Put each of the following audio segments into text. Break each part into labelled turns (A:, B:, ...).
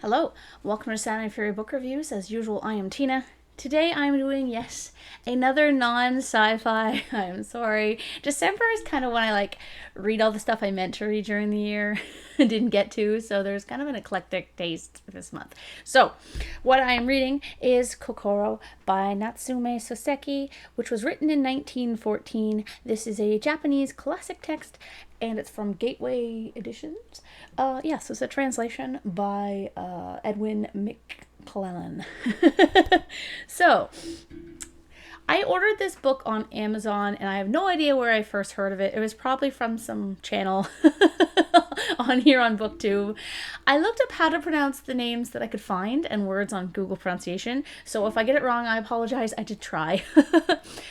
A: Hello, welcome to Saturday Fairy Book Reviews. As usual, I am Tina. Today I'm doing, another non-sci-fi. I'm sorry. December is kind of when I read all the stuff I meant to read during the year and didn't get to, so there's kind of an eclectic taste this month. So, what I am reading is Kokoro by Natsume Soseki, which was written in 1914. This is a Japanese classic text and it's from Gateway Editions. So it's a translation by Edwin McClellan. So, I ordered this book on Amazon and I have no idea where I first heard of it. It was probably from some channel on here on BookTube. I looked up how to pronounce the names that I could find and words on Google pronunciation. So if I get it wrong, I apologize. I did try.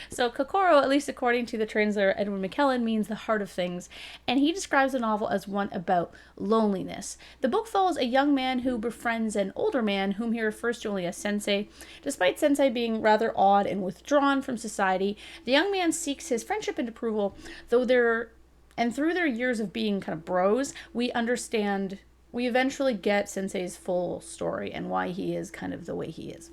A: So Kokoro, at least according to the translator Edwin McKellen, means the heart of things. And he describes the novel as one about loneliness. The book follows a young man who befriends an older man whom he refers to only as sensei. Despite sensei being rather odd and withdrawn from society, the young man seeks his friendship and approval, through their years of being kind of bros, we eventually get Sensei's full story and why he is kind of the way he is.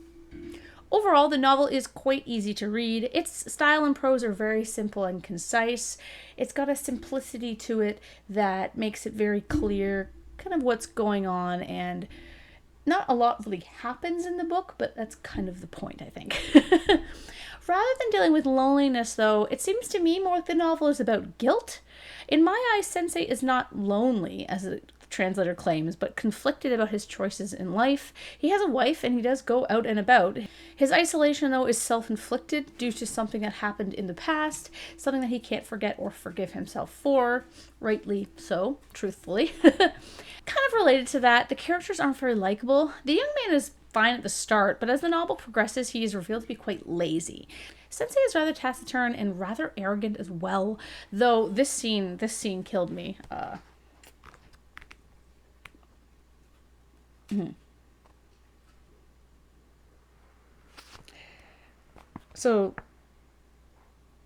A: Overall, the novel is quite easy to read. Its style and prose are very simple and concise. It's got a simplicity to it that makes it very clear kind of what's going on, and not a lot really happens in the book, but that's kind of the point, I think. Rather than dealing with loneliness, though, it seems to me more like the novel is about guilt. In my eyes, Sensei is not lonely, as the translator claims, but conflicted about his choices in life. He has a wife and he does go out and about. His isolation, though, is self-inflicted due to something that happened in the past, something that he can't forget or forgive himself for. Rightly so, truthfully. Kind of related to that, the characters aren't very likable. The young man is fine at the start, but as the novel progresses, he is revealed to be quite lazy. Sensei is rather taciturn and rather arrogant as well, though this scene killed me. So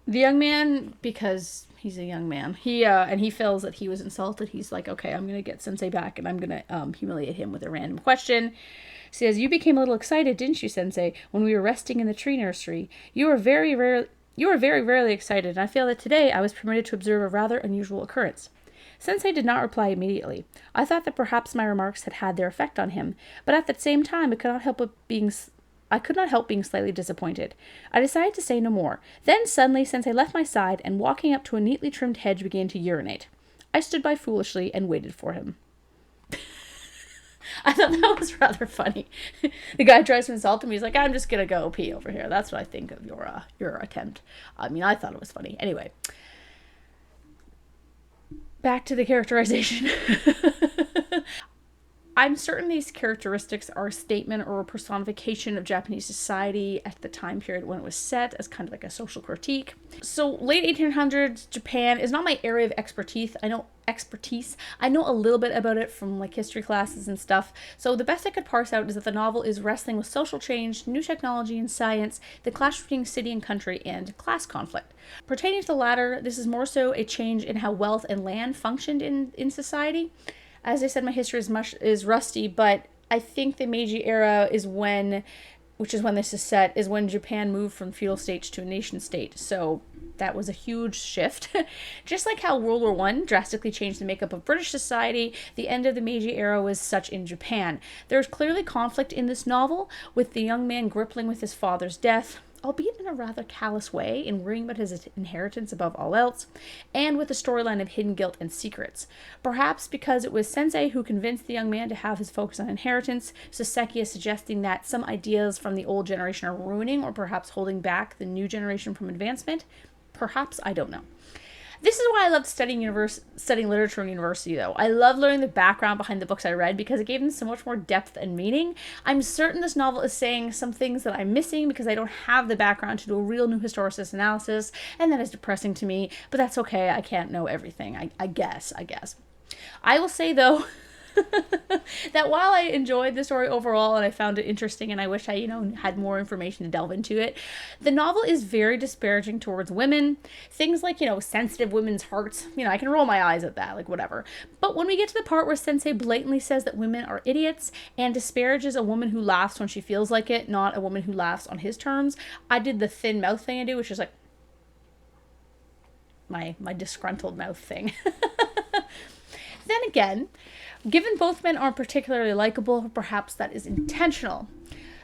A: the young man, because he's a young man, he feels that he was insulted. He's like, okay, I'm gonna get Sensei back and I'm gonna humiliate him with a random question. Says, you became a little excited, didn't you, Sensei, when we were resting in the tree nursery? You were very rarely excited, and I feel that today I was permitted to observe a rather unusual occurrence. Sensei did not reply immediately. I thought that perhaps my remarks had had their effect on him, but at the same time I could not help being slightly disappointed. I decided to say no more. Then suddenly Sensei left my side and, walking up to a neatly trimmed hedge, began to urinate. I stood by foolishly and waited for him. I thought that was rather funny. The guy tries to insult him. He's like, I'm just going to go pee over here. That's what I think of your attempt. I mean, I thought it was funny. Anyway, back to the characterization. I'm certain these characteristics are a statement or a personification of Japanese society at the time period when it was set, as kind of like a social critique. So late 1800s Japan is not my area of expertise. I know a little bit about it from history classes and stuff. So the best I could parse out is that the novel is wrestling with social change, new technology and science, the clash between city and country, and class conflict. Pertaining to the latter, this is more so a change in how wealth and land functioned in society. As I said, my history is rusty, but I think the Meiji era which is when this is set, is when Japan moved from feudal state to a nation state. So that was a huge shift. Just like how World War I drastically changed the makeup of British society, the end of the Meiji era was such in Japan. There's clearly conflict in this novel, with the young man grappling with his father's death, albeit in a rather callous way, in worrying about his inheritance above all else, and with a storyline of hidden guilt and secrets. Perhaps because it was Sensei who convinced the young man to have his focus on inheritance, Soseki is suggesting that some ideas from the old generation are ruining or perhaps holding back the new generation from advancement. Perhaps, I don't know. This is why I loved studying literature in university, though. I love learning the background behind the books I read because it gave them so much more depth and meaning. I'm certain this novel is saying some things that I'm missing because I don't have the background to do a real new historicist analysis, and that is depressing to me, but that's okay. I can't know everything, I guess. I will say, though, That while I enjoyed the story overall and I found it interesting and I wish I, had more information to delve into it, the novel is very disparaging towards women. Things like, sensitive women's hearts, I can roll my eyes at that, like whatever. But when we get to the part where Sensei blatantly says that women are idiots and disparages a woman who laughs when she feels like it, not a woman who laughs on his terms, I did the thin mouth thing I do, which is like my disgruntled mouth thing. Then again, given both men aren't particularly likable, perhaps that is intentional.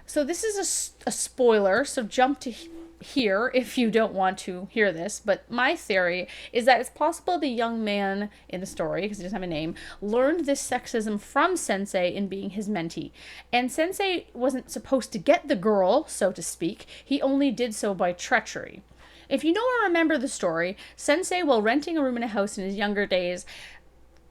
A: So this is a spoiler, so jump to here if you don't want to hear this. But my theory is that it's possible the young man in the story, because he doesn't have a name, learned this sexism from Sensei in being his mentee. And Sensei wasn't supposed to get the girl, so to speak. He only did so by treachery. If you know or remember the story, Sensei, while renting a room in a house in his younger days,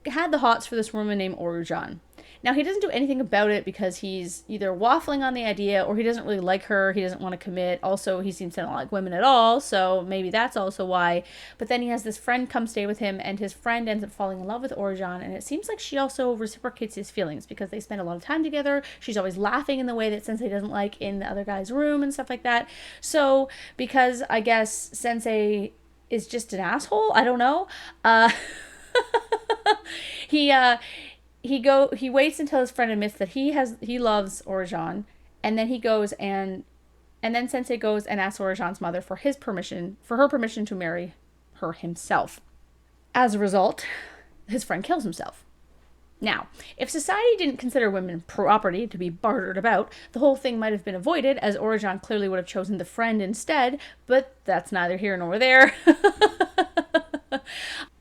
A: had the hots for this woman named Orujan. Now, he doesn't do anything about it because he's either waffling on the idea or he doesn't really like her. He doesn't want to commit. Also, he seems to not like women at all, so maybe that's also why. But then he has this friend come stay with him, and his friend ends up falling in love with Orujan, and it seems like she also reciprocates his feelings because they spend a lot of time together. She's always laughing in the way that Sensei doesn't like in the other guy's room and stuff like that. So, because I guess Sensei is just an asshole, I don't know, he waits until his friend admits that he loves Orijan, and then he goes and then Sensei goes and asks Orijan's mother for her permission to marry her himself. As a result, his friend kills himself. Now, if society didn't consider women property to be bartered about, the whole thing might have been avoided, as Orijan clearly would have chosen the friend instead, but that's neither here nor there.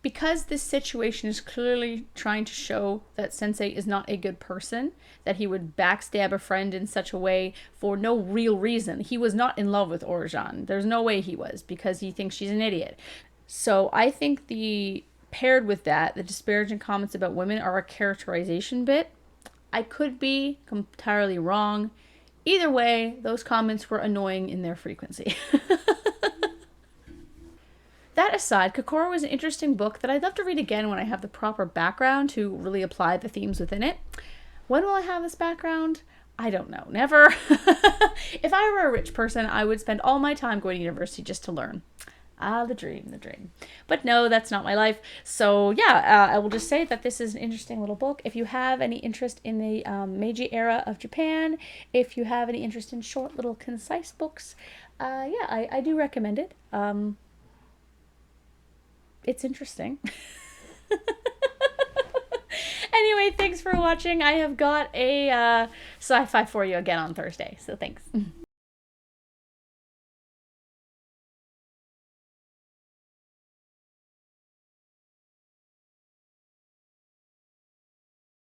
A: Because this situation is clearly trying to show that Sensei is not a good person, that he would backstab a friend in such a way for no real reason. He was not in love with Orijan. There's no way he was, because he thinks she's an idiot. So I think paired with that, the disparaging comments about women are a characterization bit. I could be entirely wrong. Either way, those comments were annoying in their frequency. That aside, Kokoro was an interesting book that I'd love to read again when I have the proper background to really apply the themes within it. When will I have this background? I don't know. Never. If I were a rich person, I would spend all my time going to university just to learn. Ah, the dream, the dream. But no, that's not my life. So yeah, I will just say that this is an interesting little book. If you have any interest in the Meiji era of Japan, if you have any interest in short, little, concise books, I do recommend it. It's interesting. Anyway, thanks for watching. I have got a sci-fi for you again on Thursday, so thanks.